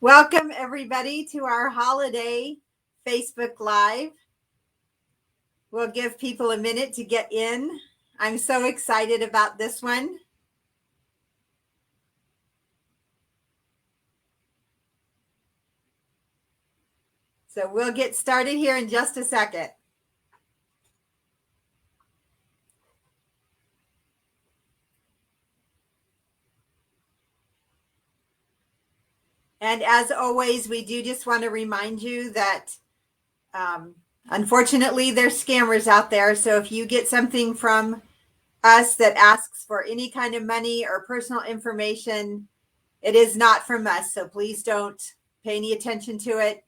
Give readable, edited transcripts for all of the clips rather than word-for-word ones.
Welcome everybody to our holiday Facebook Live. We'll give people a minute to get in. I'm so excited about this one. So we'll get started here in just a second. And as always, we do just want to remind you that unfortunately there's scammers out there. So if you get something from us that asks for any kind of money or personal information, it is not from us. So please don't pay any attention to it.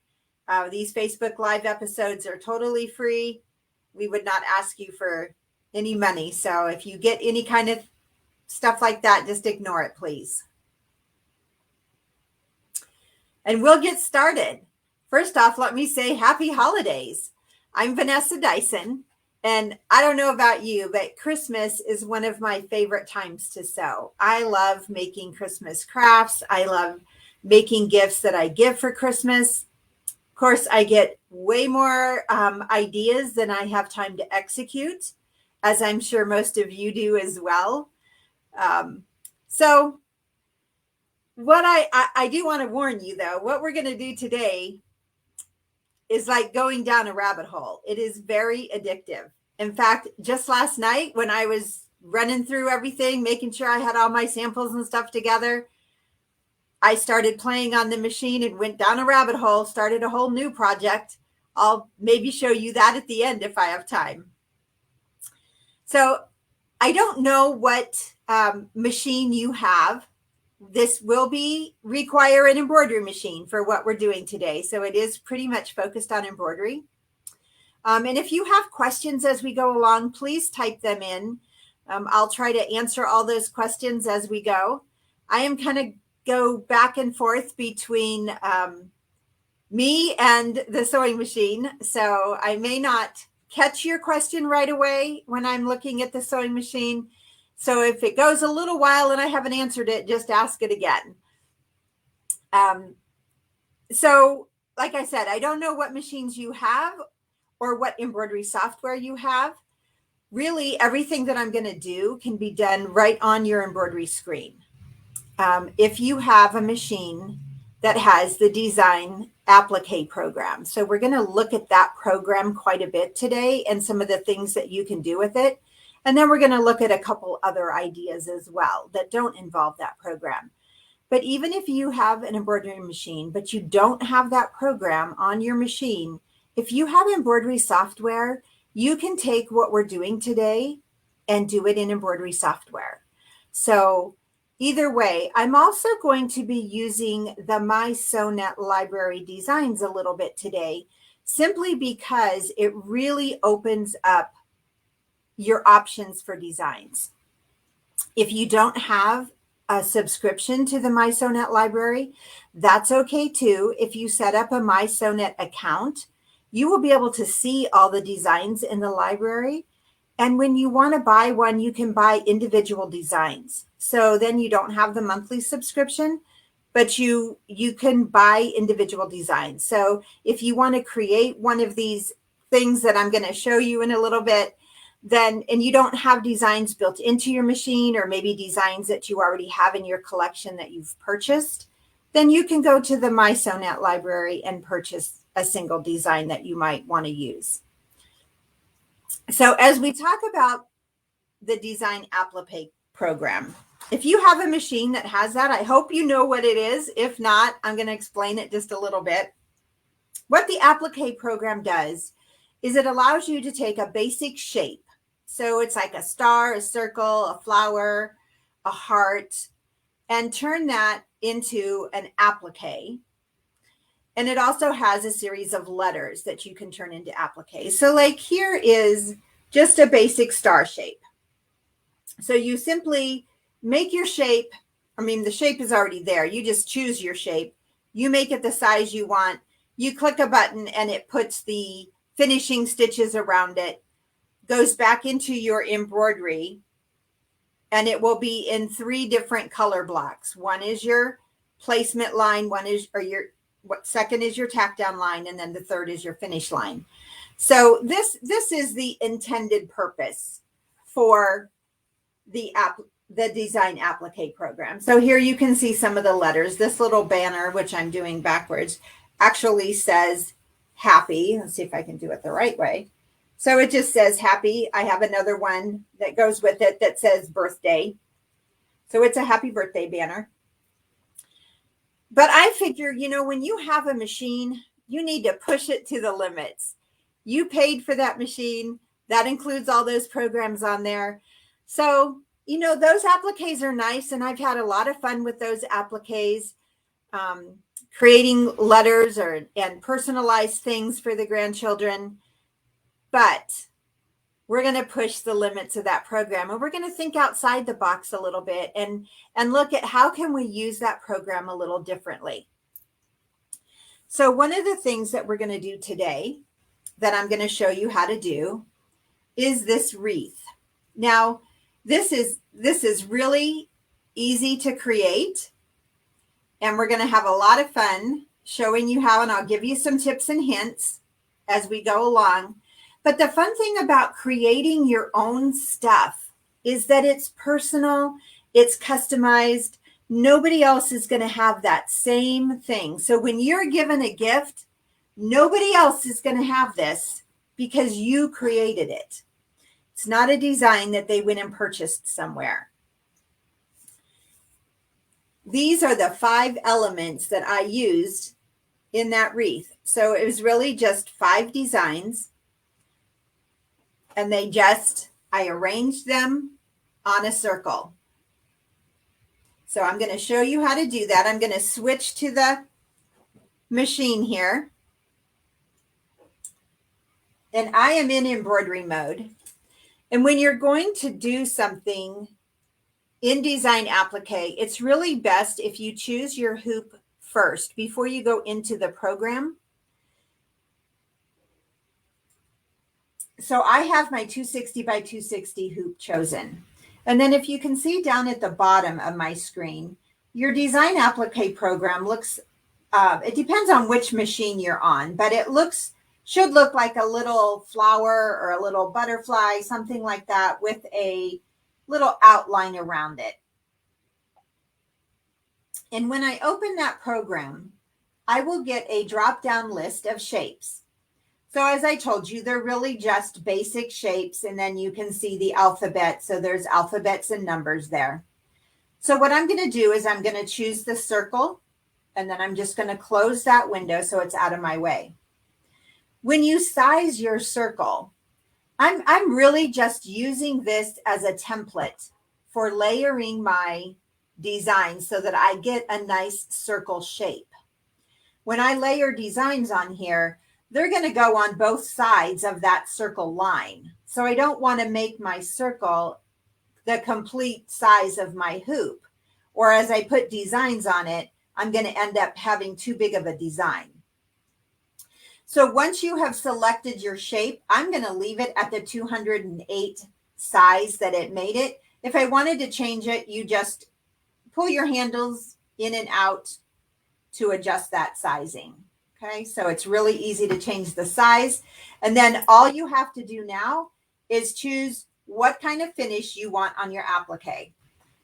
These Facebook Live episodes are totally free. We would not ask you for any money. So if you get any kind of stuff like that, just ignore it, please. And we'll get started. First off, let me say happy holidays. I'm Vanessa Dyson, and I don't know about you, but Christmas is one of my favorite times to sew. I love making Christmas crafts. I love making gifts that I give for Christmas. Of course, I get way more ideas than I have time to execute, as I'm sure most of you do as well. So what I do want to warn you, though, what we're going to do today is like going down a rabbit hole. It is very addictive. In fact, just last night when I was running through everything, making sure I had all my samples and stuff together, I started playing on the machine and went down a rabbit hole, started a whole new project. I'll maybe show you that at the end if I have time. So I don't know what machine you have. This will require an embroidery machine for what we're doing today. So it is pretty much focused on embroidery. And if you have questions as we go along, please type them in. I'll try to answer all those questions as we go. I am kind of go back and forth between me and the sewing machine. So I may not catch your question right away when I'm looking at the sewing machine. So if it goes a little while and I haven't answered it, just ask it again. So like I said, I don't know what machines you have or what embroidery software you have. Really, everything that I'm going to do can be done right on your embroidery screen. If you have a machine that has the design applique program. So we're going to look at that program quite a bit today and some of the things that you can do with it. And then we're going to look at a couple other ideas as well that don't involve that program. But even if you have an embroidery machine, but you don't have that program on your machine, if you have embroidery software, you can take what we're doing today and do it in embroidery software. So either way, I'm also going to be using the My SewNet library designs a little bit today, simply because it really opens up your options for designs. If you don't have a subscription to the My SewNet library, that's okay too. If you set up a My SewNet account, you will be able to see all the designs in the library. And when you want to buy one, you can buy individual designs. So then you don't have the monthly subscription, but you can buy individual designs. So if you want to create one of these things that I'm going to show you in a little bit, then, and you don't have designs built into your machine, or maybe designs that you already have in your collection that you've purchased, then you can go to the My SewNet library and purchase a single design that you might want to use. So as we talk about the design applique program, if you have a machine that has that, I hope you know what it is. If not, I'm going to explain it just a little bit. What the applique program does is it allows you to take a basic shape. So it's like a star, a circle, a flower, a heart, and turn that into an applique. And it also has a series of letters that you can turn into applique. So like here is just a basic star shape. So you simply make your shape. I mean, the shape is already there. You just choose your shape. You make it the size you want. You click a button and it puts the finishing stitches around it, goes back into your embroidery, and it will be in 3 different color blocks. One is your placement line, one is, or your second is your tack down line, and then the third is your finish line. So this is the intended purpose for the design applique program. So here you can see some of the letters. This little banner, which I'm doing backwards, actually says happy. Let's see if I can do it the right way. So it just says happy. I have another one that goes with it that says birthday. So it's a happy birthday banner. But I figure, you know, when you have a machine, you need to push it to the limits. You paid for that machine. That includes all those programs on there. So, you know, those appliques are nice, and I've had a lot of fun with those appliques, creating letters and personalized things for the grandchildren. But we're going to push the limits of that program, and we're going to think outside the box a little bit and look at how can we use that program a little differently. So one of the things that we're going to do today that I'm going to show you how to do is this wreath. Now, this is really easy to create, and we're going to have a lot of fun showing you how, and I'll give you some tips and hints as we go along. But the fun thing about creating your own stuff is that it's personal, it's customized. Nobody else is going to have that same thing. So when you're given a gift, nobody else is going to have this because you created it. It's not a design that they went and purchased somewhere. These are the 5 elements that I used in that wreath. So it was really just 5 designs. And I arranged them on a circle. So I'm going to show you how to do that. I'm going to switch to the machine here. And I am in embroidery mode. And when you're going to do something in design applique, it's really best if you choose your hoop first before you go into the program. So I have my 260 by 260 hoop chosen. And then if you can see down at the bottom of my screen, your design applique program looks, it depends on which machine you're on, but it should look like a little flower or a little butterfly, something like that, with a little outline around it. And when I open that program, I will get a drop-down list of shapes. So as I told you, they're really just basic shapes, and then you can see the alphabet. So there's alphabets and numbers there. So what I'm going to do is I'm going to choose the circle, and then I'm just going to close that window so it's out of my way. When you size your circle, I'm really just using this as a template for layering my design so that I get a nice circle shape. When I layer designs on here, they're going to go on both sides of that circle line. So I don't want to make my circle the complete size of my hoop. Or as I put designs on it, I'm going to end up having too big of a design. So once you have selected your shape, I'm going to leave it at the 208 size that it made it. If I wanted to change it, you just pull your handles in and out to adjust that sizing. Okay, so it's really easy to change the size. And then all you have to do now is choose what kind of finish you want on your applique.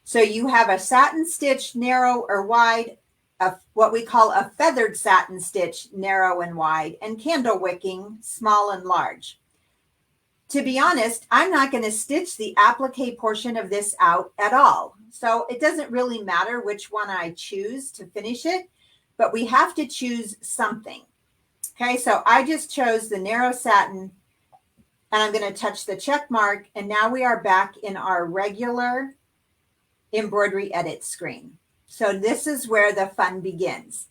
So you have a satin stitch, narrow or wide, what we call a feathered satin stitch, narrow and wide, and candle wicking, small and large. To be honest, I'm not going to stitch the applique portion of this out at all. So it doesn't really matter which one I choose to finish it, but we have to choose something. Okay, so I just chose the narrow satin, and I'm going to touch the check mark, and now we are back in our regular embroidery edit screen. So this is where the fun begins.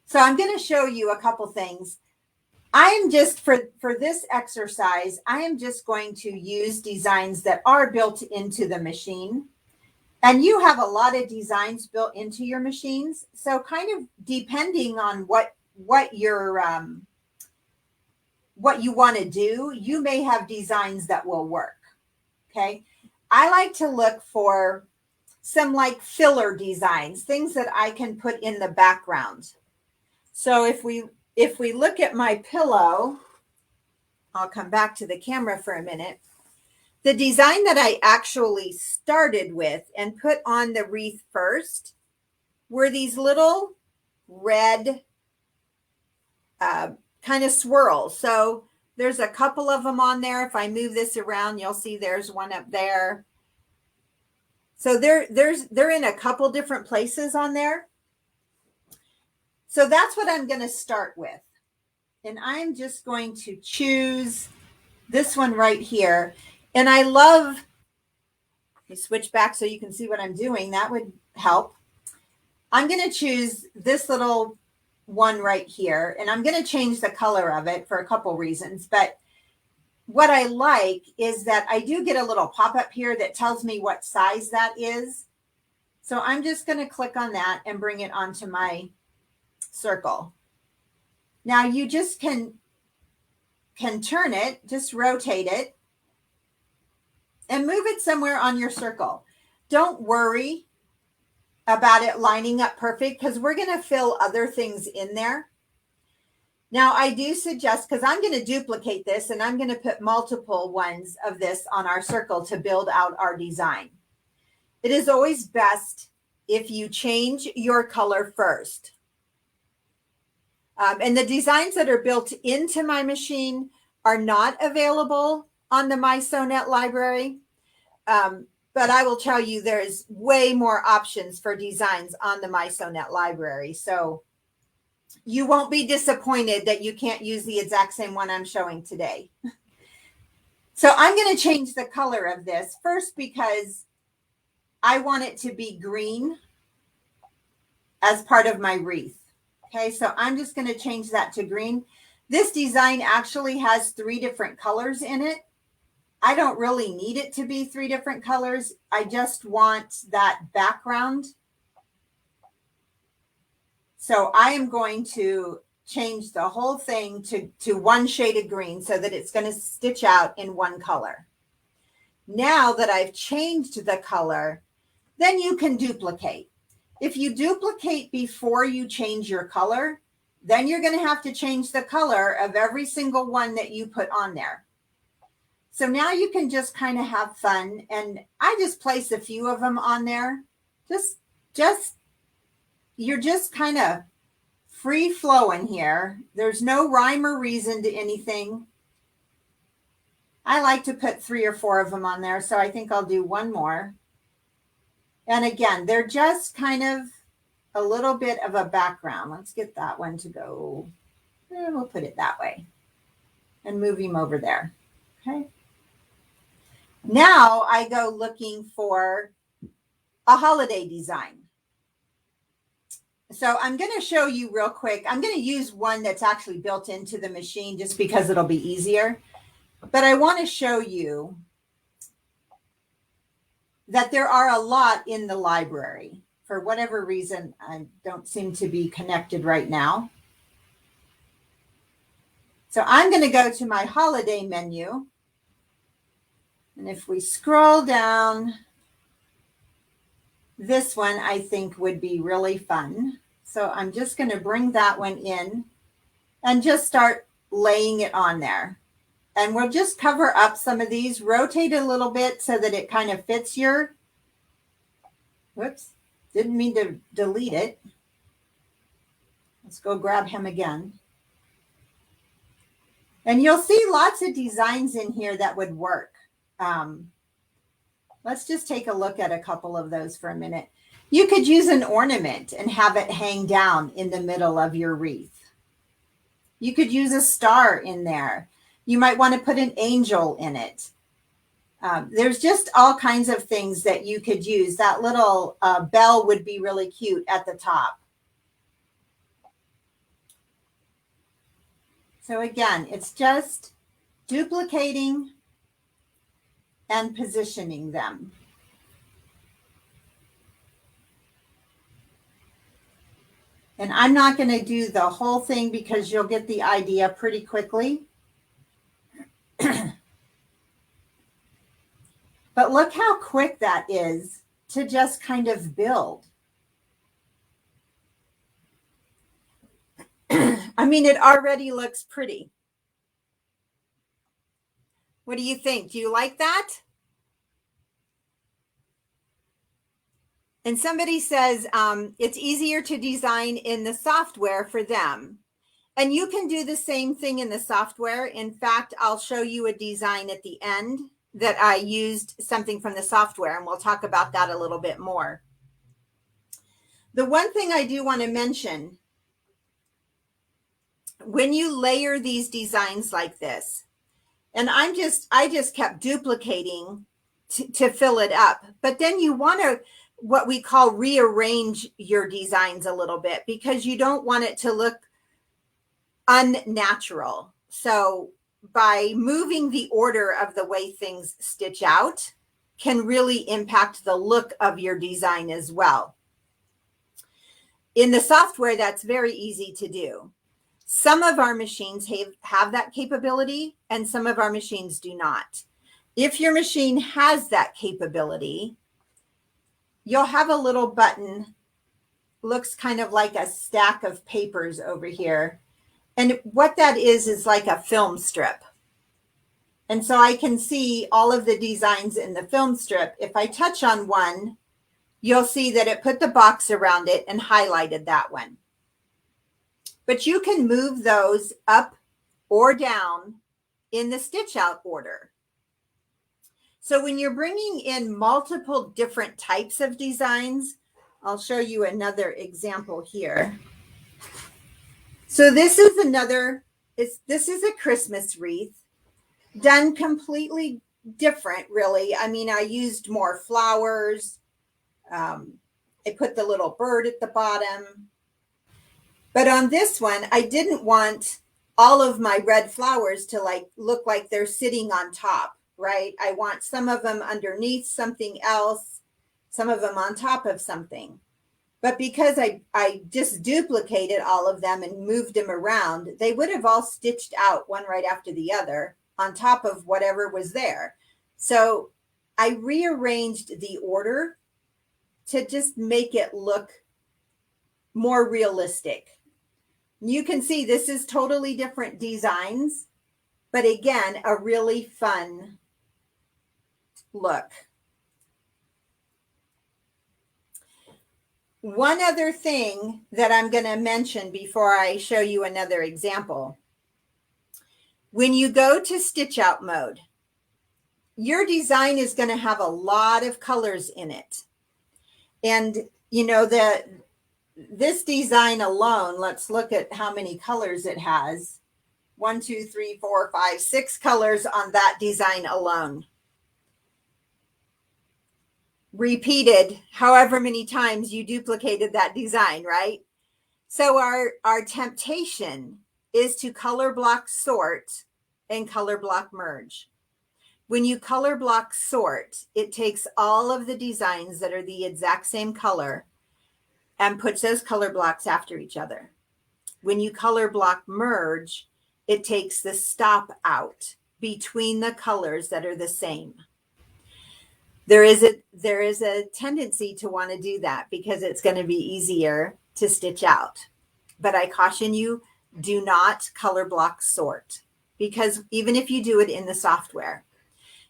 So I'm going to show you a couple things. I am just, for this exercise, I am just going to use designs that are built into the machine. And you have a lot of designs built into your machines. So kind of depending on what you want to do, you may have designs that will work. Okay. I like to look for some like filler designs, things that I can put in the background. So if we look at my pillow, I'll come back to the camera for a minute. The design that I actually started with and put on the wreath first were these little red kind of swirls. So there's a couple of them on there. If I move this around, you'll see there's one up there. So they're in a couple different places on there. So that's what I'm going to start with. And I'm just going to choose this one right here. And I love, let me switch back so you can see what I'm doing. That would help. I'm going to choose this little one right here, and I'm going to change the color of it for a couple reasons. But what I like is that I do get a little pop-up here that tells me what size that is. So I'm just going to click on that and bring it onto my circle. Now you just can turn it, just rotate it, and move it somewhere on your circle. Don't worry about it lining up perfect because we're going to fill other things in there. Now I do suggest, because I'm going to duplicate this and I'm going to put multiple ones of this on our circle to build out our design. It is always best if you change your color first. And the designs that are built into my machine are not available on the My Sewnet library. But I will tell you there's way more options for designs on the My Sewnet library. So you won't be disappointed that you can't use the exact same one I'm showing today. So I'm going to change the color of this first because I want it to be green as part of my wreath. Okay, so I'm just going to change that to green. This design actually has 3 different colors in it. I don't really need it to be 3 different colors. I just want that background. So I am going to change the whole thing to one shade of green so that it's going to stitch out in one color. Now that I've changed the color, then you can duplicate. If you duplicate before you change your color, then you're going to have to change the color of every single one that you put on there. So now you can just kind of have fun. And I just place a few of them on there. You're just kind of free flowing here. There's no rhyme or reason to anything. I like to put 3 or 4 of them on there. So I think I'll do one more. And again, they're just kind of a little bit of a background. Let's get that one to go. We'll put it that way and move him over there. Okay. Now I go looking for a holiday design. So I'm going to show you real quick. I'm going to use one that's actually built into the machine just because it'll be easier. But I want to show you that there are a lot in the library. For whatever reason, I don't seem to be connected right now. So I'm going to go to my holiday menu. And if we scroll down, this one I think would be really fun. So I'm just going to bring that one in and just start laying it on there. And we'll just cover up some of these, rotate it a little bit so that it kind of fits your, whoops, didn't mean to delete it. Let's go grab him again. And you'll see lots of designs in here that would work. Let's just take a look at a couple of those for a minute. You could use an ornament and have it hang down in the middle of your wreath. You could use a star in there. You might want to put an angel in it. There's just all kinds of things that you could use. That little bell would be really cute at the top. So again, it's just duplicating and positioning them. And I'm not going to do the whole thing because you'll get the idea pretty quickly. But look how quick that is to just kind of build. I mean, it already looks pretty. What do you think? Do you like that? And somebody says it's easier to design in the software for them. And you can do the same thing in the software. In fact, I'll show you a design at the end that I used something from the software, and we'll talk about that a little bit more. The one thing I do want to mention, when you layer these designs like this, and I just kept duplicating to fill it up, but then you want to, what we call, rearrange your designs a little bit, because you don't want it to look unnatural. So by moving the order of the way things stitch out can really impact the look of your design as well. In the software, that's very easy to do. Some of our machines have that capability, and some of our machines do not. If your machine has that capability, you'll have a little button, looks kind of like a stack of papers over here. And what that is like a film strip. And so I can see all of the designs in the film strip. If I touch on one, you'll see that it put the box around it and highlighted that one. But you can move those up or down in the stitch out order. So when you're bringing in multiple different types of designs, I'll show you another example here. So this is this is a Christmas wreath done completely different, really. I mean, I used more flowers. I put the little bird at the bottom. But on this one, I didn't want all of my red flowers to look like they're sitting on top, right? I want some of them underneath something else, some of them on top of something. But because I just duplicated all of them and moved them around, they would have all stitched out one right after the other on top of whatever was there. So I rearranged the order to just make it look more realistic. You can see this is totally different designs, but again, a really fun look. One other thing that I'm going to mention before I show you another example. When you go to stitch out mode, your design is going to have a lot of colors in it. And you know that this design alone, let's look at how many colors it has. 1, 2, 3, 4, 5, 6 colors on that design alone. Repeated however many times you duplicated that design, right? So our temptation is to color block sort and color block merge. When you color block sort, it takes all of the designs that are the exact same color and puts those color blocks after each other. When you color block merge, it takes the stop out between the colors that are the same. There is a tendency to want to do that because it's going to be easier to stitch out. But I caution you, do not color block sort, because even if you do it in the software,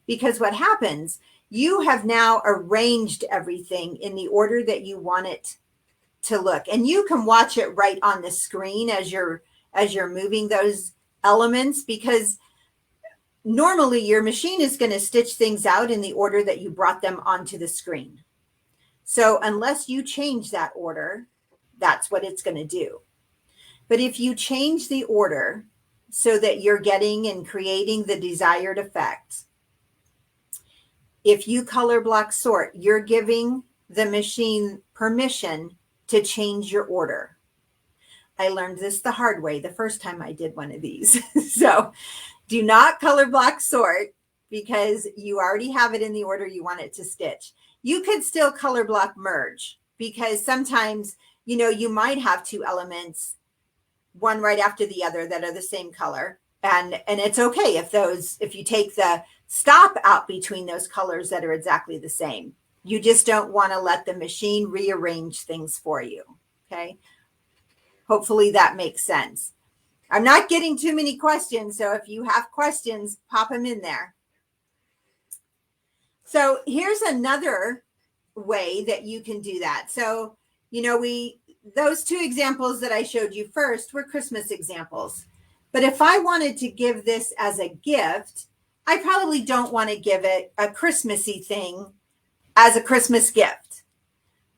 because what happens, you have now arranged everything in the order that you want it to look. And you can watch it right on the screen as you're moving those elements, because normally your machine is going to stitch things out in the order that you brought them onto the screen. So unless you change that order, that's what it's going to do. But if you change the order so that you're getting and creating the desired effect, if you color block sort, you're giving the machine permission to change your order. I learned this the hard way the first time I did one of these. So do not color block sort, because you already have it in the order you want it to stitch. You could still color block merge, because sometimes, you know, you might have two elements, one right after the other, that are the same color. And it's okay if you take the stop out between those colors that are exactly the same. You just don't want to let the machine rearrange things for you. Okay. Hopefully that makes sense. I'm not getting too many questions, so if you have questions, pop them in there. So here's another way that you can do that. So, you know, those two examples that I showed you first were Christmas examples. But if I wanted to give this as a gift, I probably don't want to give it a Christmassy thing as a Christmas gift.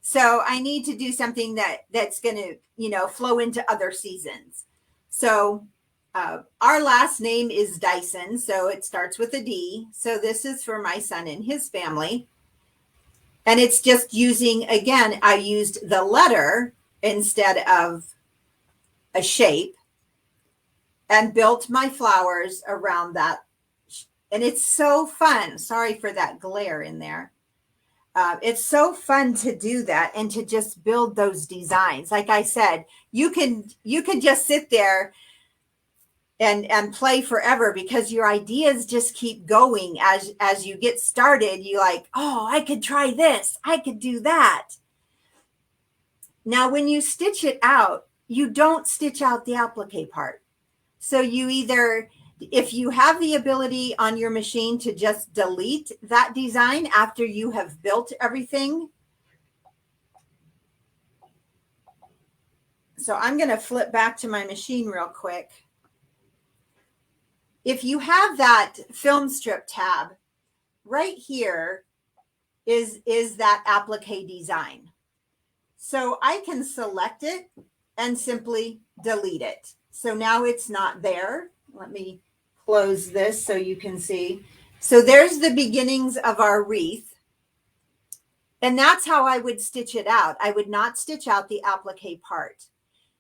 So I need to do something that's going to, you know, flow into other seasons. So our last name is Dyson, so it starts with a D. So this is for my son and his family. And it's just using, again, I used the letter instead of a shape and built my flowers around that. And it's so fun. Sorry for that glare in there. It's so fun to do that and to just build those designs. Like I said, you can just sit there and play forever because your ideas just keep going as you get started. You like, oh, I could try this. I could do that. Now, when you stitch it out, you don't stitch out the applique part. So you either, if you have the ability on your machine to just delete that design after you have built everything. So I'm going to flip back to my machine real quick. If you have that film strip tab, right here is that applique design. So I can select it and simply delete it. So now it's not there. Let me close this so you can see. So there's the beginnings of our wreath. And that's how I would stitch it out. I would not stitch out the applique part.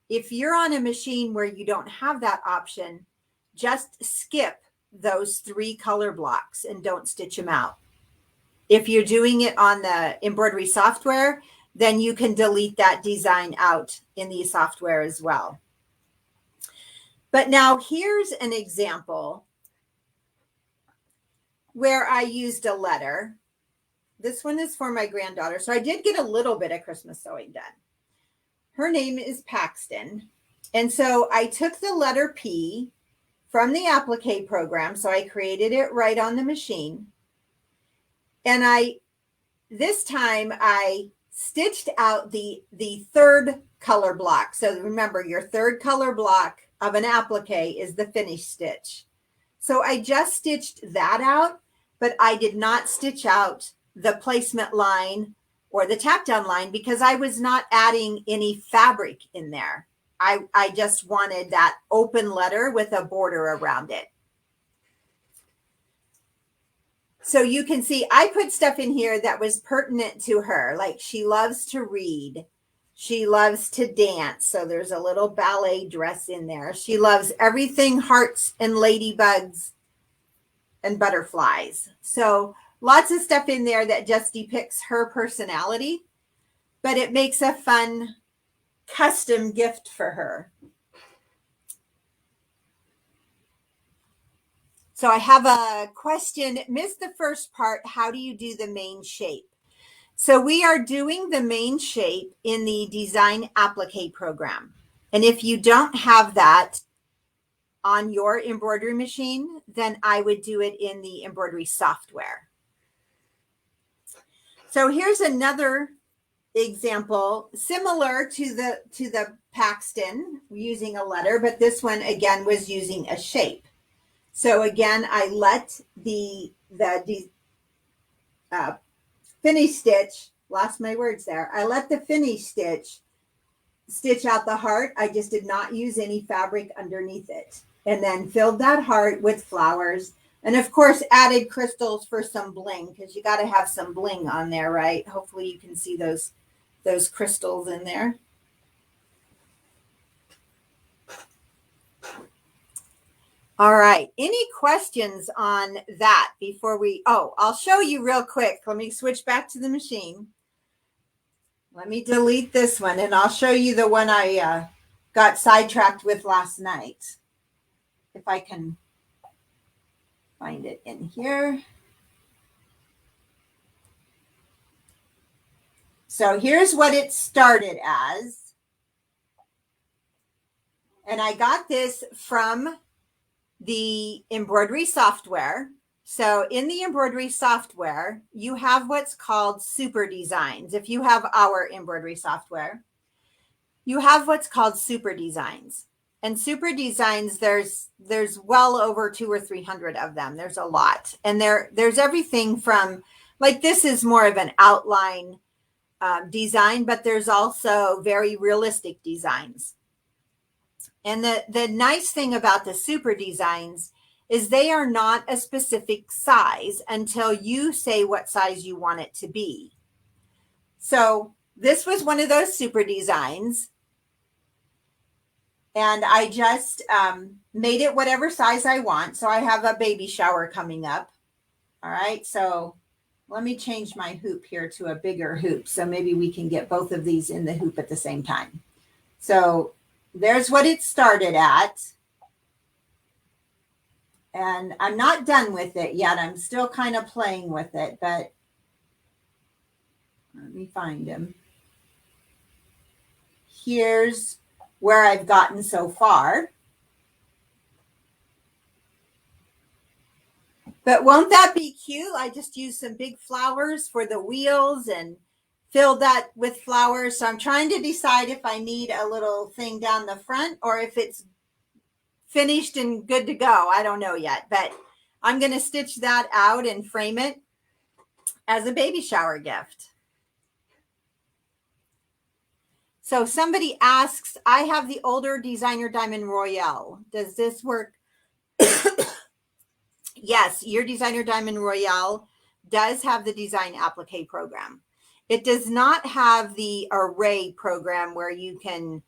If you're on a machine where you don't have that option, just skip those 3 color blocks and don't stitch them out. If you're doing it on the embroidery software, then you can delete that design out in the software as well. But now here's an example where I used a letter. This one is for my granddaughter. So I did get a little bit of Christmas sewing done. Her name is Paxton. And so I took the letter P from the applique program. So I created it right on the machine. And this time I stitched out the 3rd color block. So remember, your 3rd color block of an applique is the finish stitch. So I just stitched that out, but I did not stitch out the placement line or the tack down line because I was not adding any fabric in there. I just wanted that open letter with a border around it. So you can see I put stuff in here that was pertinent to her. Like she loves to read. She loves to dance. So there's a little ballet dress in there. She loves everything hearts and ladybugs and butterflies. So lots of stuff in there that just depicts her personality, but it makes a fun custom gift for her. So I have a question. Missed the first part. How do you do the main shape? So we are doing the main shape in the Design Applique program. And if you don't have that on your embroidery machine, then I would do it in the embroidery software. So here's another example similar to the Paxton using a letter, but this one again was using a shape. So again, I let the finish stitch, lost my words there. I let the finish stitch out the heart. I just did not use any fabric underneath it. And then filled that heart with flowers. And of course, added crystals for some bling because you got to have some bling on there, right? Hopefully you can see those crystals in there. All right. Any questions on that before I'll show you real quick. Let me switch back to the machine. Let me delete this one and I'll show you the one I got sidetracked with last night. If I can find it in here. So here's what it started as. And I got this from the embroidery software. So in the embroidery software, you have what's called super designs. If you have our embroidery software, you have what's called super designs. And super designs, there's well over 200 or 300 of them. There's a lot. And there's everything from, like, this is more of an outline design, but there's also very realistic designs. And the nice thing about the super designs is they are not a specific size until you say what size you want it to be. So this was one of those super designs. And I just made it whatever size I want. So I have a baby shower coming up. All right. So let me change my hoop here to a bigger hoop. So maybe we can get both of these in the hoop at the same time. So there's what it started at. And I'm not done with it yet. I'm still kind of playing with it, but let me find him. Here's where I've gotten so far. But won't that be cute? I just used some big flowers for the wheels and filled that with flowers. So I'm trying to decide if I need a little thing down the front or if it's finished and good to go. I don't know yet, but I'm going to stitch that out and frame it as a baby shower gift. So somebody asks, I have the older designer Diamond Royale. Does this work? Yes, your designer Diamond Royale does have the design applique program. It does not have the array program where you can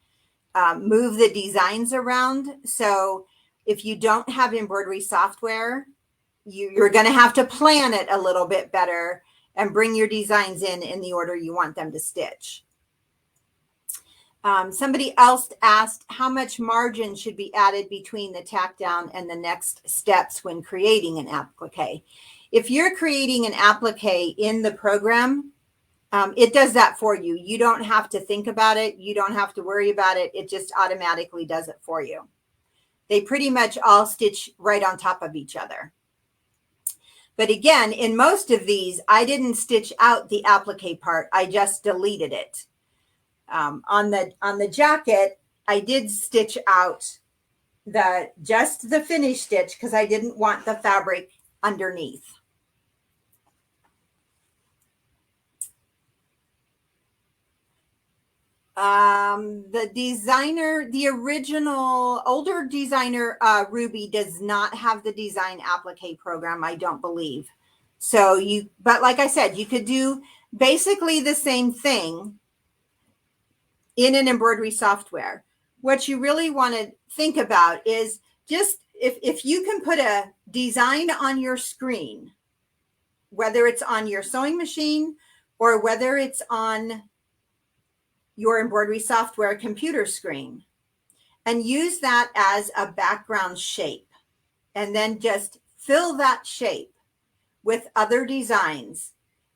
move the designs around. So if you don't have embroidery software, you're going to have to plan it a little bit better and bring your designs in the order you want them to stitch. Somebody else asked how much margin should be added between the tack down and the next steps when creating an applique. If you're creating an applique in the program, it does that for you. You don't have to think about it. You don't have to worry about it. It just automatically does it for you. They pretty much all stitch right on top of each other. But again, in most of these, I didn't stitch out the applique part. I just deleted it. On the jacket, I did stitch out just the finish stitch because I didn't want the fabric underneath. The original older designer Ruby does not have the design applique program, I don't believe. So but like I said, you could do basically the same thing in an embroidery software. What you really want to think about is just if you can put a design on your screen, whether it's on your sewing machine or whether it's on your embroidery software computer screen, and use that as a background shape, and then just fill that shape with other designs,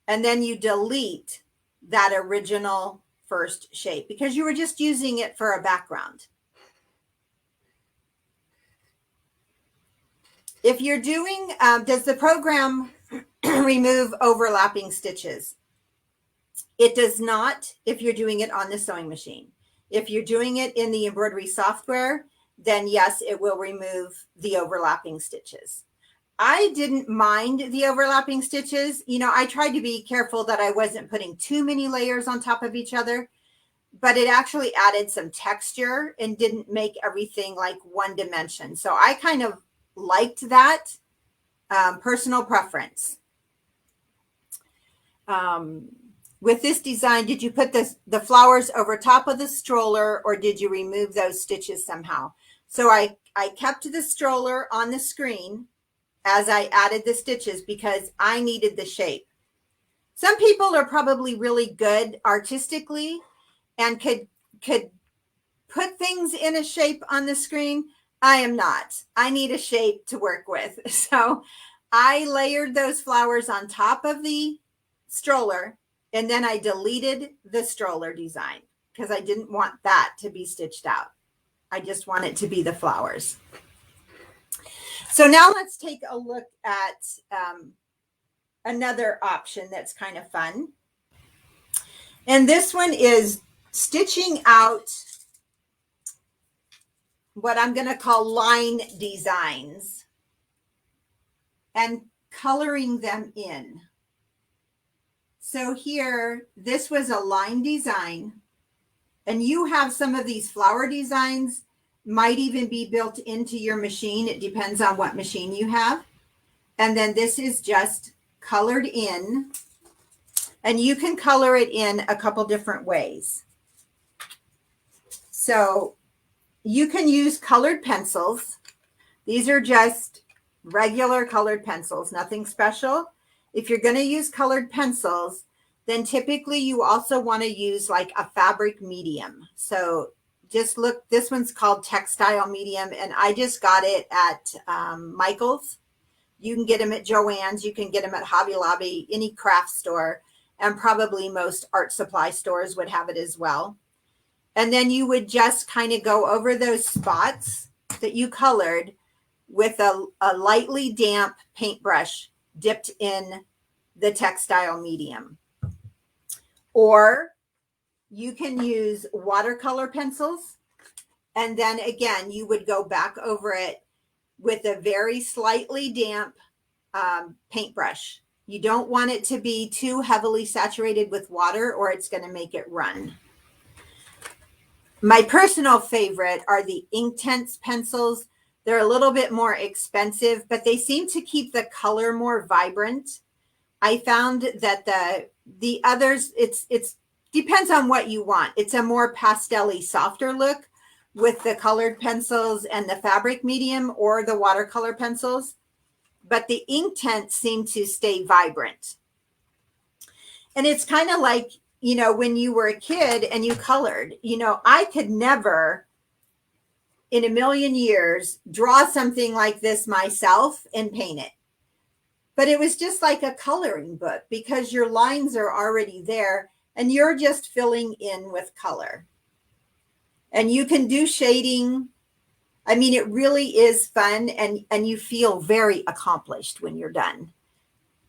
and then you delete that original first shape because you were just using it for a background. If you're doing, does the program remove overlapping stitches? It does not if you're doing it on the sewing machine. If you're doing it in the embroidery software, then yes, it will remove the overlapping stitches. I didn't mind the overlapping stitches. You know, I tried to be careful that I wasn't putting too many layers on top of each other, but it actually added some texture and didn't make everything like one dimension. So I kind of liked that. Personal preference. With this design, did you put the flowers over top of the stroller or did you remove those stitches somehow? So I kept the stroller on the screen as I added the stitches because I needed the shape. Some people are probably really good artistically and could put things in a shape on the screen. I am not. I need a shape to work with. So I layered those flowers on top of the stroller And then I deleted the stroller design because I didn't want that to be stitched out. I just want it to be the flowers. So now let's take a look at another option that's kind of fun. And this one is stitching out what I'm going to call line designs and coloring them in. So here, this was a line design, and you have some of these flower designs might even be built into your machine. It depends on what machine you have. And then this is just colored in, and you can color it in a couple different ways. So you can use colored pencils. These are just regular colored pencils, nothing special. If you're going to use colored pencils, then typically you also want to use like a fabric medium. So just look, this one's called textile medium, and I just got it at Michael's. You can get them at Joann's, you can get them at Hobby Lobby, any craft store, and probably most art supply stores would have it as well. And then you would just kind of go over those spots that you colored with a lightly damp paintbrush dipped in the textile medium. Or you can use watercolor pencils. And then again, you would go back over it with a very slightly damp paintbrush. You don't want it to be too heavily saturated with water or it's going to make it run. My personal favorite are the Inktense pencils. They're a little bit more expensive, but they seem to keep the color more vibrant. I found that the others, it's depends on what you want. It's a more pastel-y, softer look with the colored pencils and the fabric medium or the watercolor pencils. But the Inktense seem to stay vibrant. And it's kind of like, you know, when you were a kid and you colored, you know, I could never in a million years draw something like this myself and paint it. But it was just like a coloring book because your lines are already there and you're just filling in with color. And you can do shading. I mean, it really is fun, and you feel very accomplished when you're done,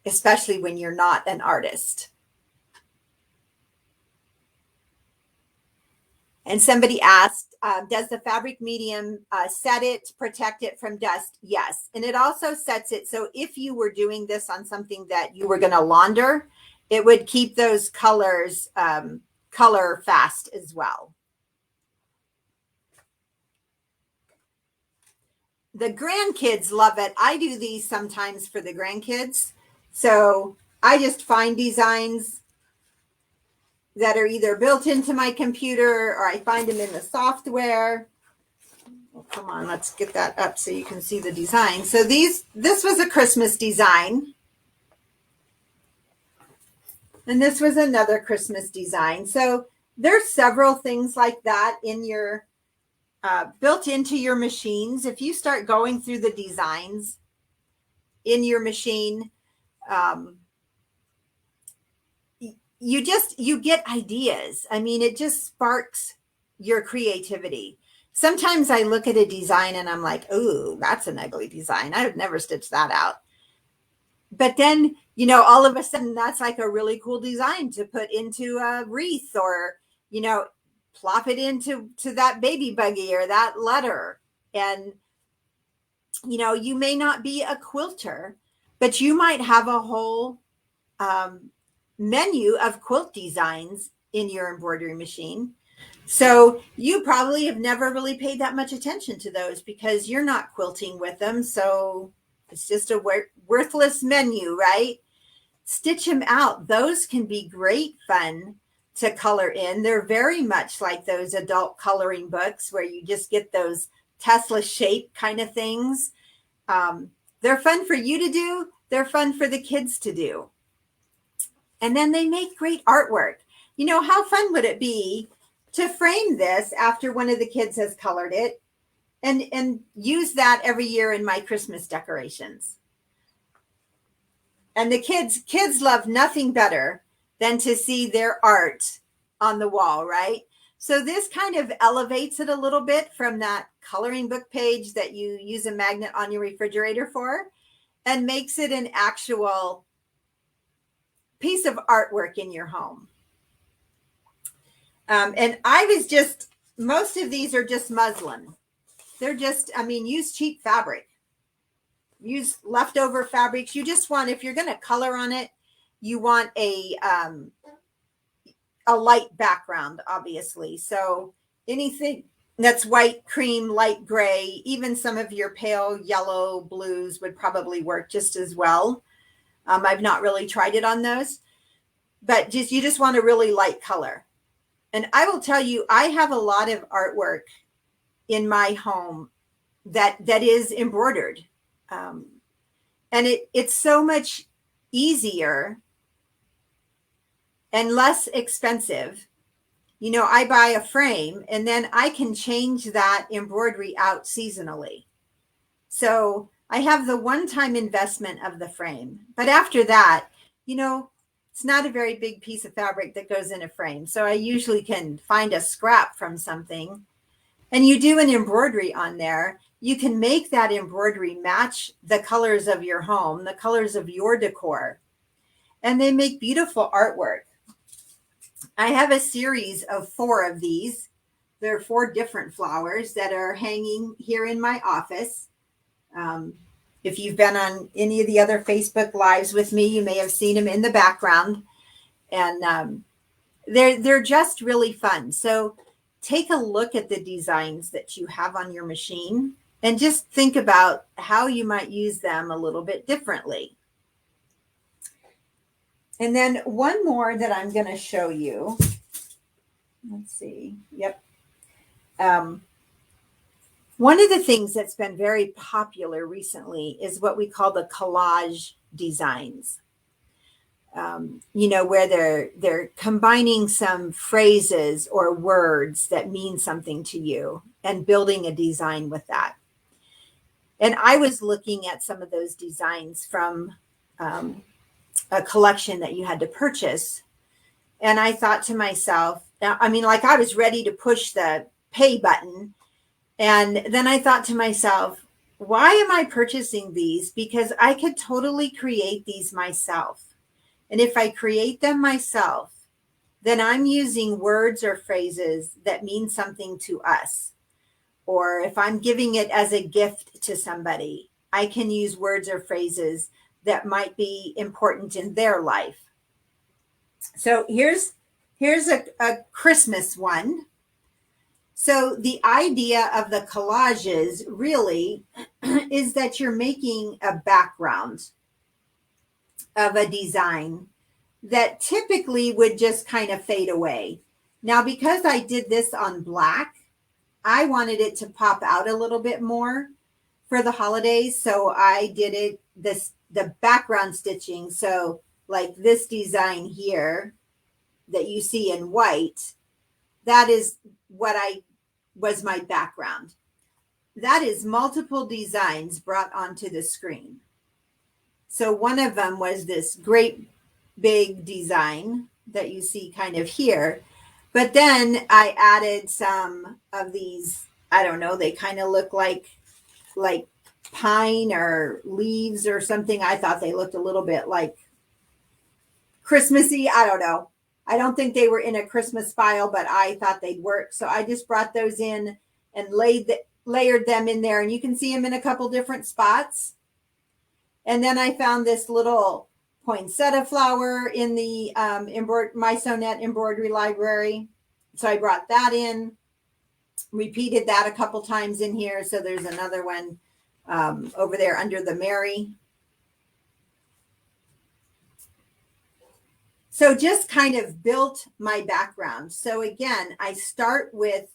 especially when you're not an artist. And somebody asked, does the fabric medium set it, protect it from dust? Yes. And it also sets it so if you were doing this on something that you were going to launder, it would keep those colors color fast as well. The grandkids love it. I do these sometimes for the grandkids. So I just find designs that are either built into my computer or I find them in the software. Well, come on, let's get that up so you can see the design. So this was a Christmas design. And this was another Christmas design. So there's several things like that in your built into your machines. If you start going through the designs in your machine, you get ideas. I mean, it just sparks your creativity. Sometimes I look at a design and I'm like, ooh, that's an ugly design. I would never stitch that out. But then, you know, all of a sudden that's like a really cool design to put into a wreath or, you know, plop it into that baby buggy or that letter. And, you know, you may not be a quilter, but you might have a whole menu of quilt designs in your embroidery machine. So you probably have never really paid that much attention to those because you're not quilting with them. So it's just a worthless menu, right? Stitch them out. Those can be great fun to color in. They're very much like those adult coloring books where you just get those Tesla shape kind of things. They're fun for you to do. They're fun for the kids to do. And then they make great artwork. You know, how fun would it be to frame this after one of the kids has colored it and use that every year in my Christmas decorations? And the kids love nothing better than to see their art on the wall, right? So this kind of elevates it a little bit from that coloring book page that you use a magnet on your refrigerator for, and makes it an actual piece of artwork in your home. And I was just, most of these are just muslin. They're just, I mean, use cheap fabric. Use leftover fabrics. You just want, if you're going to color on it, you want a light background, obviously. So anything that's white, cream, light gray, even some of your pale yellow blues would probably work just as well. I've not really tried it on those, but you just want a really light color. And I will tell you, I have a lot of artwork in my home that is embroidered. And it's so much easier and less expensive. You know, I buy a frame and then I can change that embroidery out seasonally. So I have the one-time investment of the frame, but after that, you know, it's not a very big piece of fabric that goes in a frame. So I usually can find a scrap from something, and you do an embroidery on there. You can make that embroidery match the colors of your home, the colors of your decor, and they make beautiful artwork. I have a series of 4 of these. There are 4 different flowers that are hanging here in my office. If you've been on any of the other Facebook lives with me, you may have seen them in the background, and they're just really fun. So take a look at the designs that you have on your machine and just think about how you might use them a little bit differently. And then one more that I'm going to show you. Let's see. Yep. One of the things that's been very popular recently is what we call the collage designs. You know, where they're combining some phrases or words that mean something to you and building a design with that. And I was looking at some of those designs from a collection that you had to purchase. And I thought to myself, I mean, like I was ready to push the pay button. And then I thought to myself, why am I purchasing these? Because I could totally create these myself. And if I create them myself, then I'm using words or phrases that mean something to us. Or if I'm giving it as a gift to somebody, I can use words or phrases that might be important in their life. So here's a Christmas one. So the idea of the collages really is that you're making a background of a design that typically would just kind of fade away. Now, because I did this on black, I wanted it to pop out a little bit more for the holidays. So I did it the background stitching. So like this design here that you see in white, that is what was my background. That is multiple designs brought onto the screen. So one of them was this great big design that you see kind of here. But then I added some of these, I don't know, they kind of look like pine or leaves or something. I thought they looked a little bit like Christmassy. I don't know. I don't think they were in a Christmas file, but I thought they'd work. So I just brought those in and layered them in there. And you can see them in a couple different spots. And then I found this little poinsettia flower in the My Sonette embroidery library. So I brought that in, repeated that a couple times in here. So there's another one over there under the Mary. So just kind of built my background. So again, I start with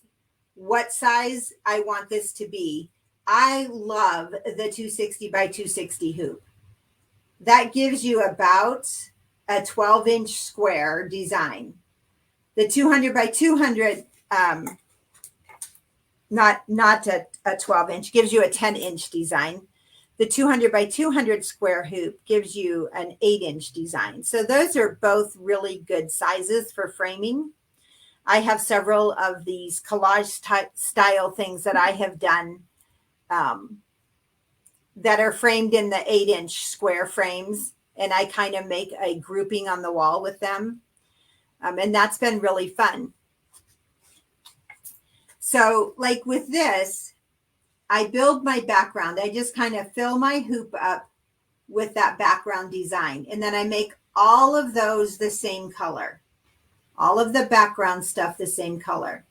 what size I want this to be. I love the 260 by 260 hoop. That gives you about a 12-inch square design. The 200 by 200, not a 12-inch, gives you a 10-inch design. the 200 by 200 square hoop gives you an 8-inch design. So those are both really good sizes for framing. I have several of these collage type style things that I have done that are framed in the 8-inch square frames. And I kind of make a grouping on the wall with them. And that's been really fun. So like with this, I build my background. I just kind of fill my hoop up with that background design. And then I make all of those the same color. All of the background stuff the same color.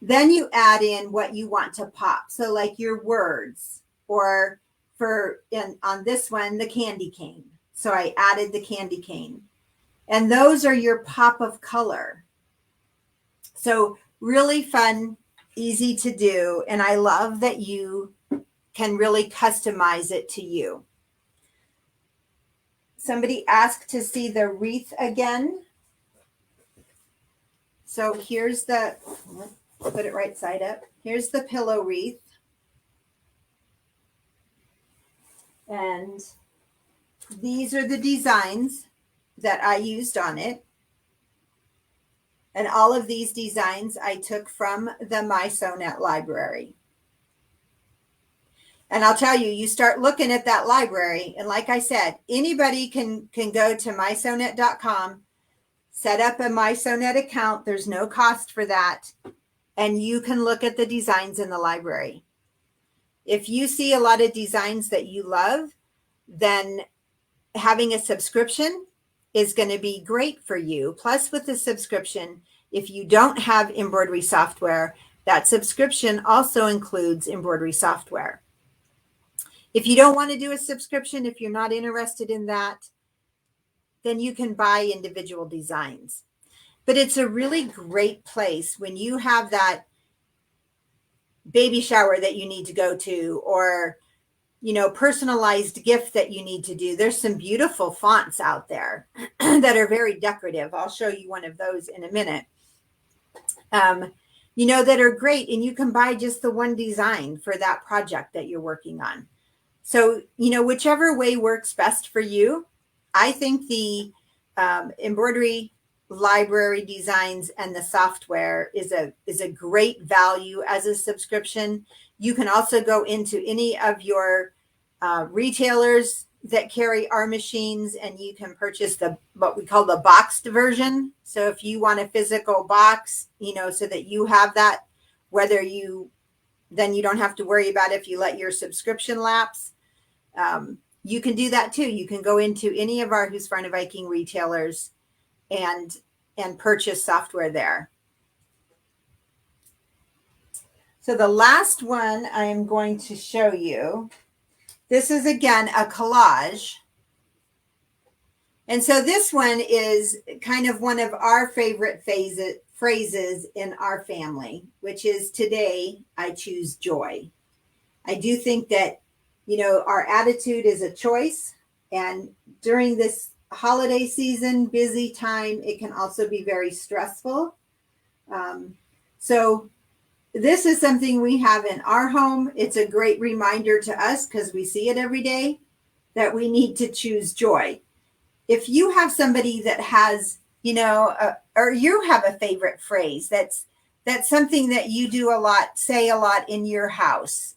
Then you add in what you want to pop. So like your words, or on this one, the candy cane. So I added the candy cane. And those are your pop of color. So really fun, easy to do. And I love that you can really customize it to you. Somebody asked to see the wreath again. So here's the, put it right side up. Here's the pillow wreath. And these are the designs that I used on it. And all of these designs I took from the My Sewnet library. And I'll tell you, you start looking at that library, and like I said, anybody can go to mysewnet.com, set up a My Sewnet account. There's no cost for that. And you can look at the designs in the library. If you see a lot of designs that you love, then having a subscription is going to be great for you. Plus, with the subscription, if you don't have embroidery software, that subscription also includes embroidery software. If you don't want to do a subscription, if you're not interested in that, then you can buy individual designs. But it's a really great place when you have that baby shower that you need to go to, or personalized gift that you need to do. There's some beautiful fonts out there that are very decorative. I'll show you one of those in a minute. That are great, and you can buy just the one design for that project that you're working on. So, whichever way works best for you. I think the embroidery library designs and the software is a great value as a subscription. You can also go into any of your retailers that carry our machines, and you can purchase what we call the boxed version. So if you want a physical box, so that you have that, then you don't have to worry about if you let your subscription lapse. You can do that too. You can go into any of our Husqvarna Viking retailers and purchase software there. So the last one I am going to show you, this is again a collage. And so this one is kind of one of our favorite phrases in our family, which is, today I choose joy. I do think that, our attitude is a choice. And during this holiday season, busy time, it can also be very stressful. So this is something we have in our home. It's a great reminder to us, because we see it every day, that we need to choose joy. If you have somebody that has, or you have a favorite phrase, that's something that you do a lot, say a lot in your house,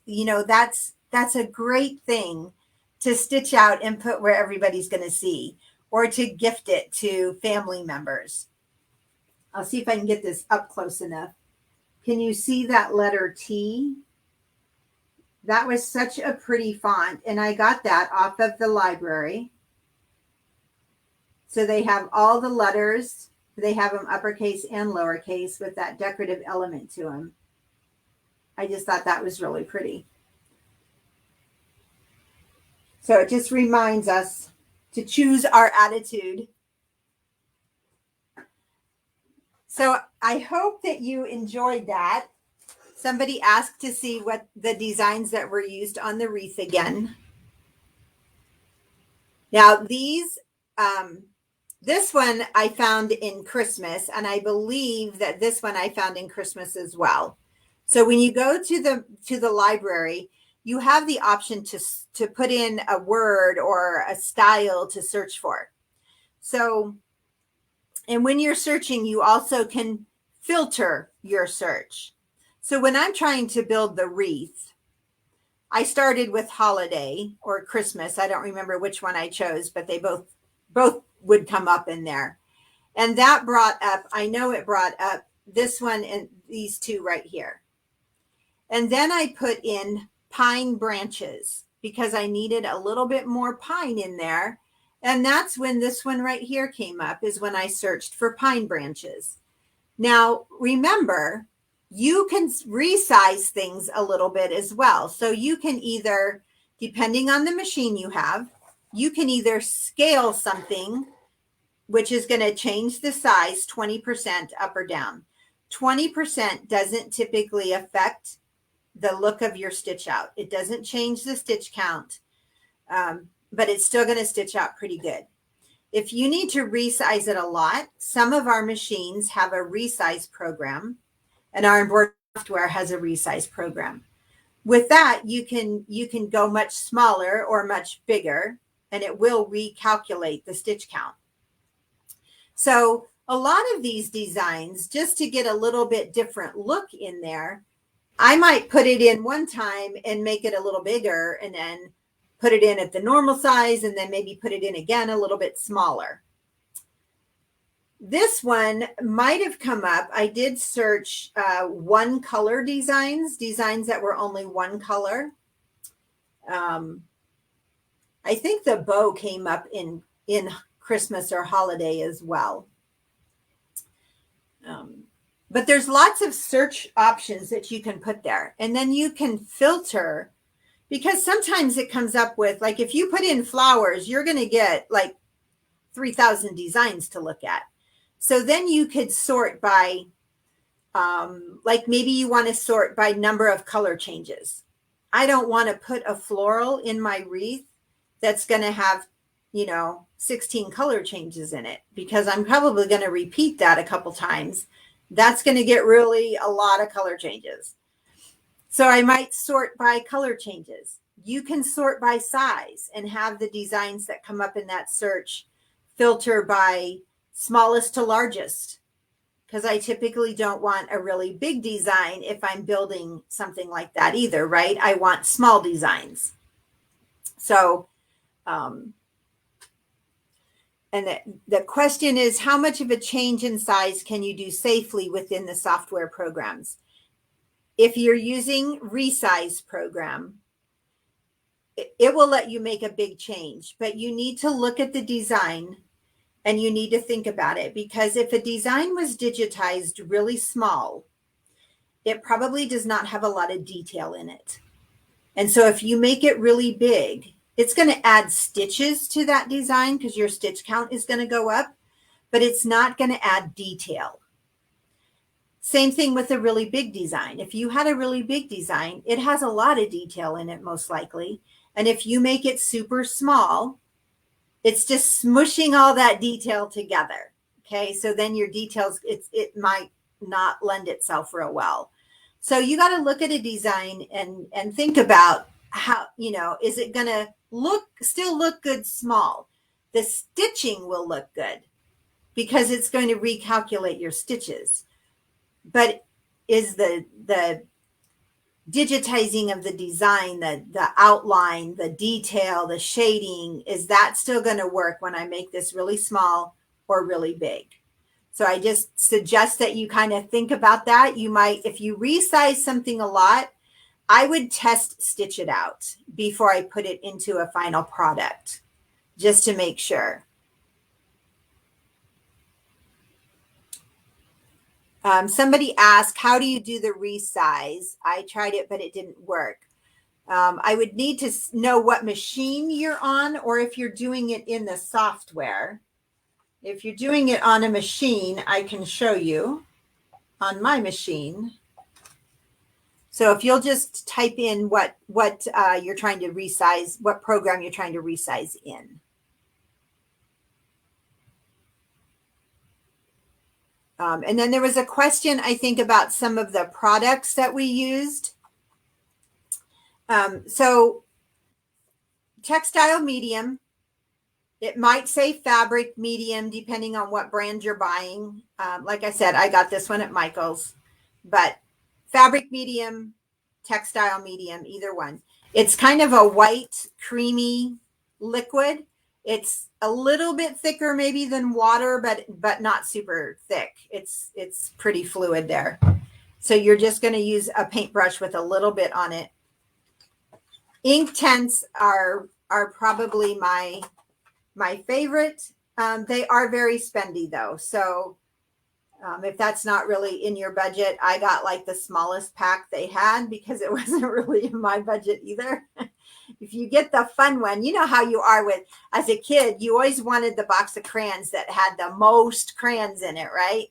that's a great thing to stitch out and put where everybody's going to see, or to gift it to family members. I'll see if I can get this up close enough. Can you see that letter T? That was such a pretty font, and I got that off of the library. So they have all the letters. They have them uppercase and lowercase with that decorative element to them. I just thought that was really pretty. So it just reminds us to choose our attitude. So I hope that you enjoyed that. Somebody asked to see what the designs that were used on the wreath again. Now these, this one I found in Christmas, and I believe that this one I found in Christmas as well. So when you go to the library, you have the option to put in a word or a style to search for. So, and when you're searching, you also can filter your search. So when I'm trying to build the wreath, I started with holiday or Christmas. I don't remember which one I chose, but they both would come up in there. And that brought up, I know it brought up this one and these two right here. And then I put in pine branches because I needed a little bit more pine in there. And that's when this one right here came up, is when I searched for pine branches. Now, remember, you can resize things a little bit as well. So you can either, depending on the machine you have, you can either scale something, which is going to change the size 20% up or down. 20% doesn't typically affect the look of your stitch out. It doesn't change the stitch count, but it's still going to stitch out pretty good. If you need to resize it a lot, some of our machines have a resize program, and our embroidery software has a resize program. With that, you can go much smaller or much bigger, and it will recalculate the stitch count. So a lot of these designs, just to get a little bit different look in there, I might put it in one time and make it a little bigger, and then put it in at the normal size, and then maybe put it in again a little bit smaller. This one might have come up. I did search one color designs that were only one color. I think the bow came up in Christmas or holiday as well. But there's lots of search options that you can put there. And then you can filter, because sometimes it comes up with, like, if you put in flowers, you're going to get like 3,000 designs to look at. So then you could sort by, like maybe you want to sort by number of color changes. I don't want to put a floral in my wreath that's going to have, 16 color changes in it, because I'm probably going to repeat that a couple times. That's going to get really a lot of color changes. So I might sort by color changes. You can sort by size and have the designs that come up in that search filter by smallest to largest, because I typically don't want a really big design if I'm building something like that either, right? I want small designs. So, and the question is, how much of a change in size can you do safely within the software programs? If you're using resize program, it will let you make a big change, but you need to look at the design and you need to think about it, because if a design was digitized really small, it probably does not have a lot of detail in it. And so if you make it really big, it's going to add stitches to that design because your stitch count is going to go up, but it's not going to add detail. Same thing with a really big design. If you had a really big design, it has a lot of detail in it, most likely. And if you make it super small, it's just smushing all that detail together. Okay, so then your details, it might not lend itself real well. So you got to look at a design and think about how, is it going to still look good small? The stitching will look good because it's going to recalculate your stitches. But is the digitizing of the design, the outline, the detail, the shading, is that still going to work when I make this really small or really big? So I just suggest that you kind of think about that. You might, if you resize something a lot, I would test stitch it out before I put it into a final product, just to make sure. Somebody asked, how do you do the resize? I tried it, but it didn't work. I would need to know what machine you're on, or if you're doing it in the software. If you're doing it on a machine, I can show you on my machine. So if you'll just type in what you're trying to resize, what program you're trying to resize in. And then there was a question, I think, about some of the products that we used. So textile medium, it might say fabric medium, depending on what brand you're buying. Like I said, I got this one at Michael's, but fabric medium, textile medium, either one. It's kind of a white, creamy liquid. It's a little bit thicker maybe than water, but not super thick. It's pretty fluid there. So you're just going to use a paintbrush with a little bit on it. Ink tints are probably my favorite. They are very spendy though. So if that's not really in your budget, I got like the smallest pack they had because it wasn't really in my budget either. If you get the fun one, you know how you are with, as a kid, you always wanted the box of crayons that had the most crayons in it, right?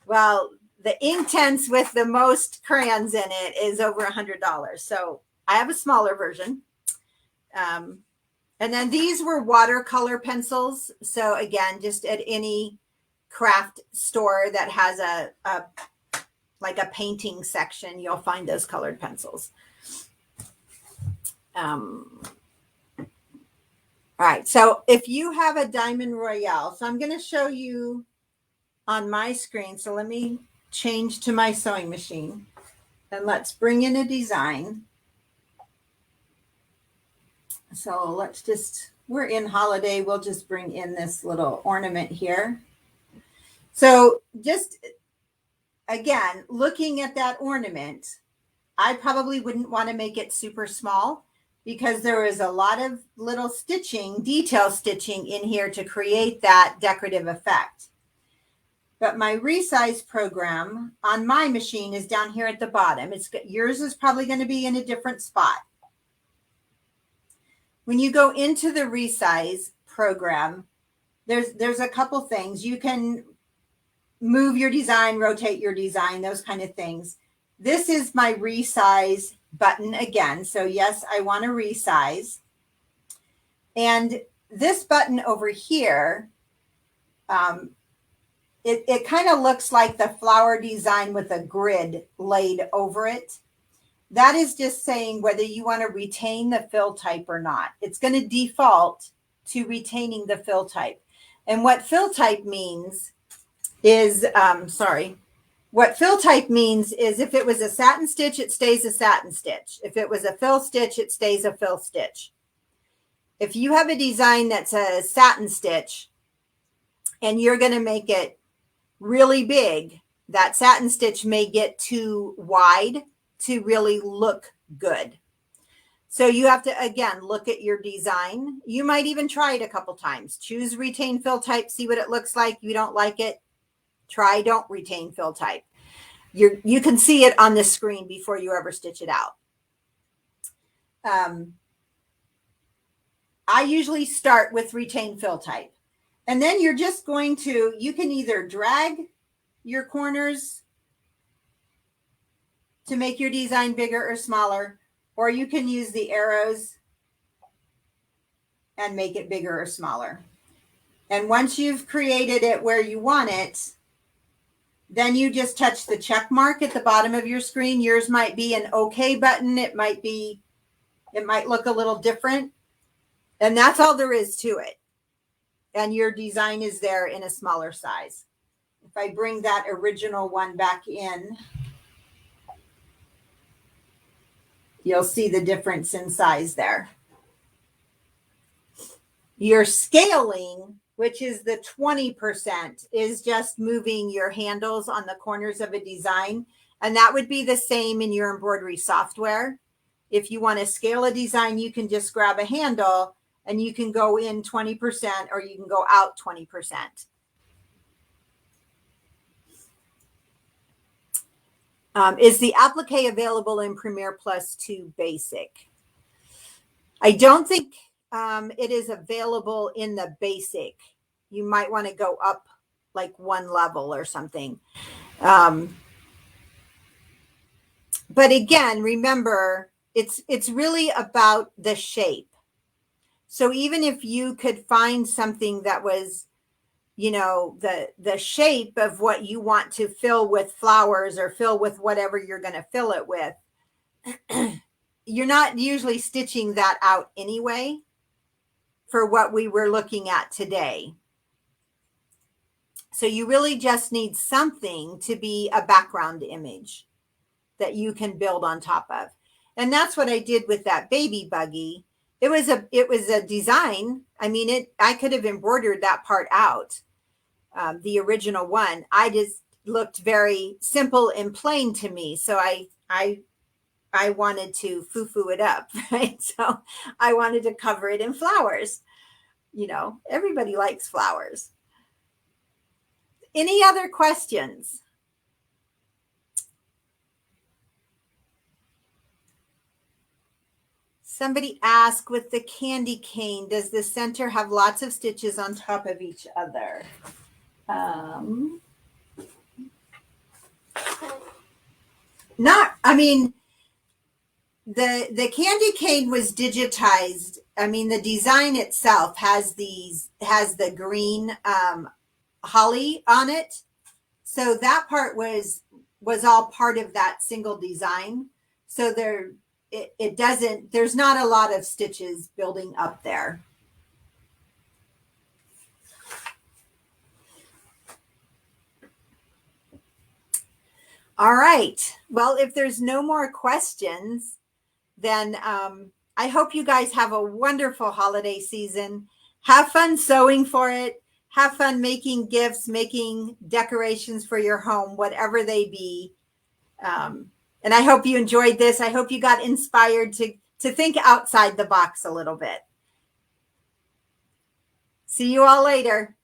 Well, the ink tints with the most crayons in it is over $100. So I have a smaller version. And then these were watercolor pencils. So again, just at any craft store that has like a painting section, you'll find those colored pencils. All right. So if you have a Diamond Royale, so I'm going to show you on my screen. So let me change to my sewing machine and let's bring in a design. So let's just, we're in holiday. We'll just bring in this little ornament here. So just, again, looking at that ornament, I probably wouldn't want to make it super small because there is a lot of little stitching, detail stitching in here to create that decorative effect. But my resize program on my machine is down here at the bottom. Yours is probably going to be in a different spot. When you go into the resize program, there's a couple things. You can move your design, rotate your design, those kind of things. This is my resize button again. So yes, I want to resize. And this button over here, it kind of looks like the flower design with a grid laid over it. That is just saying whether you want to retain the fill type or not. It's going to default to retaining the fill type. And what fill type means is, what fill type means is if it was a satin stitch, it stays a satin stitch. If it was a fill stitch, it stays a fill stitch. If you have a design that's a satin stitch and you're going to make it really big, that satin stitch may get too wide to really look good. So you have to, again, look at your design. You might even try it a couple times. Choose retain fill type, see what it looks like. You don't like it, try don't retain fill type. You can see it on the screen before you ever stitch it out. I usually start with retain fill type. And then you're just going to, you can either drag your corners to make your design bigger or smaller, or you can use the arrows and make it bigger or smaller. And once you've created it where you want it, then you just touch the check mark at the bottom of your screen. Yours might be an OK button. It might look a little different. And that's all there is to it. And your design is there in a smaller size. If I bring that original one back in, you'll see the difference in size there. Your scaling, which is the 20%, is just moving your handles on the corners of a design. And that would be the same in your embroidery software. If you want to scale a design, you can just grab a handle and you can go in 20% or you can go out 20%. Is the applique available in Premier Plus 2 Basic? I don't think it is available in the Basic. You might want to go up like one level or something. But again, remember, it's really about the shape. So even if you could find something that was, you know, the shape of what you want to fill with flowers or fill with whatever you're going to fill it with, you're not usually stitching that out anyway for what we were looking at today. So you really just need something to be a background image that you can build on top of. And that's what I did with that baby buggy. It was a design. I mean, I could have embroidered that part out, the original one. I just looked very simple and plain to me. So I wanted to foo-foo it up, right? So I wanted to cover it in flowers. You know, everybody likes flowers. Any other questions? Somebody asked, with the candy cane, does the center have lots of stitches on top of each other? I mean, the candy cane was digitized. I mean, the design itself has the green holly on it. So that part was all part of that single design. So there's not a lot of stitches building up there. All right. Well, if there's no more questions, then I hope you guys have a wonderful holiday season. Have fun sewing for it. Have fun making gifts, making decorations for your home, whatever they be. And I hope you enjoyed this. I hope you got inspired to think outside the box a little bit. See you all later.